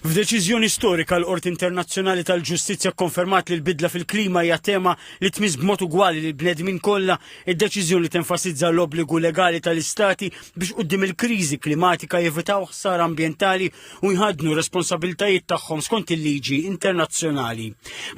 F'deċiżjoni storika l-Qorti Internazzjonali tal-Ġustizzja kkonfermat li l-bidla fil-klima hija tema li tmiss b'mod ugwali lil bnedmin kollha. Id-deċiżjoni tenfasizza l-obbligu legali tal-istati biex quddiem il-kriżi klimatika jevitaw ħsara ambjentali u jħadnu responsabiltajiet tagħhom skont il-liġi internazzjonali.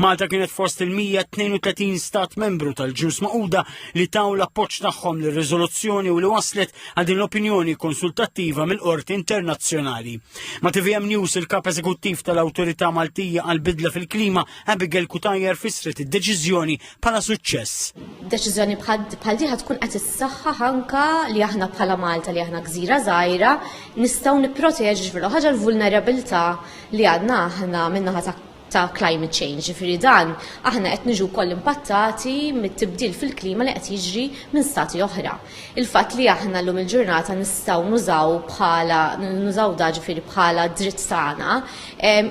Malta kienet fost il-132 stat membru tal-Ġnus Magħquda li taw l-appoġġ tagħhom lir-riżoluzzjoni u li waslet għal din l-opinjoni konsultattiva mill-Qorti Internazzjonali. Ma' TVM News il-kap eżekuttiv tal-Awtorità Maltija għall-bidla fil-klima Abigail Kutajer fissret id-deċiżjoni bħala suċċess. Deċiżjoni bħal di tkun qed issaħħaħ anke li aħna bħala Malta li aħna gżira żgħira nistgħu nipproteġu ħaġa l-vulnerabilità li għandna aħna min-naħa ta' climate change, ġifieri dan aħna qed niġu wkoll impattati mit-tibdil fil-klima li qed jiġri minn stati oħra. Il-fatt li aħna llum il-ġurnata nistgħu nużaw da ġifieri bħala dritt tagħna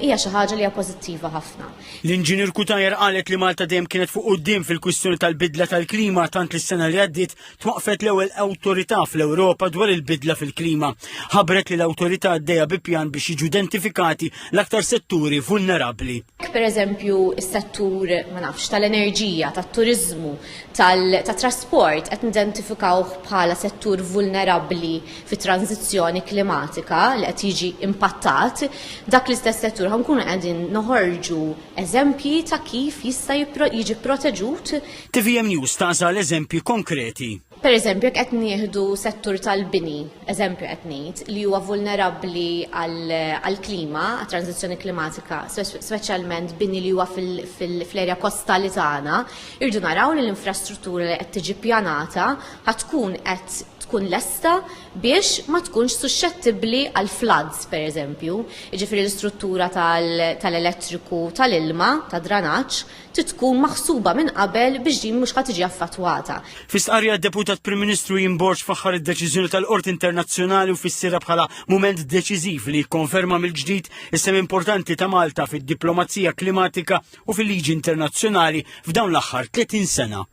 hija xi ħaġa li hija pożittiva ħafna. L-Inġinier Kutajer qalet li Malta dejjem kienet fuq quddiem fil-kwistjoni tal-bidla tal-klima tant li s-sena li għaddiet twaqfet l-ewwel awtorità fl-Ewropa dwar il-bidla fil-klima. Ħabbret li l-awtorità għaddejja bi pjan biex jiġu identifikati l-aktar setturi vulnerabbli. Per eżempju, is-settur ma nafx tal-enerġija, tat-turiżmu, tat-trasport qed nidentifikawh bħala settur vulnerabbli fit-tranzizzjoni klimatika li qed jiġi impattat. Dak l-istess settur ħankunu qegħdin noħorġu eżempji ta' kif jista' jiġi proteġut. TVM News tażal eżempji konkreti. Per eżempju, qed nieħdu settur tal-bini, eżempju qed ngħid, li huwa vulnerabbli għall-klima, għat-tranzizzjoni klimatika, speċjalment bini li huwa fl-erja kostali tagħna, irdu naraw li l-infrastruttura li qed tiġi ppjanata ħatkun qed tkun lesta biex ma tkunx suscettibbli għal floods, per eżempju. Jiġifieri l-istruttura tal-elettriku tal-ilma, tad-dranaġġ, tkun maħsuba minn qabel biex din mhux ħadd tiġi affatwata. Fis-stqarrija d-Deputat Prim Ministru Jim Borg faħħar id-deċiżjoni tal-Qorti Internazzjonali u fissirha bħala mument deċiżiv li jikkonferma mill-ġdid is-sem importanti ta' Malta fid-diplomazija klimatika u fil-liġi internazzjonali f'dawn l-aħħar 30 sena.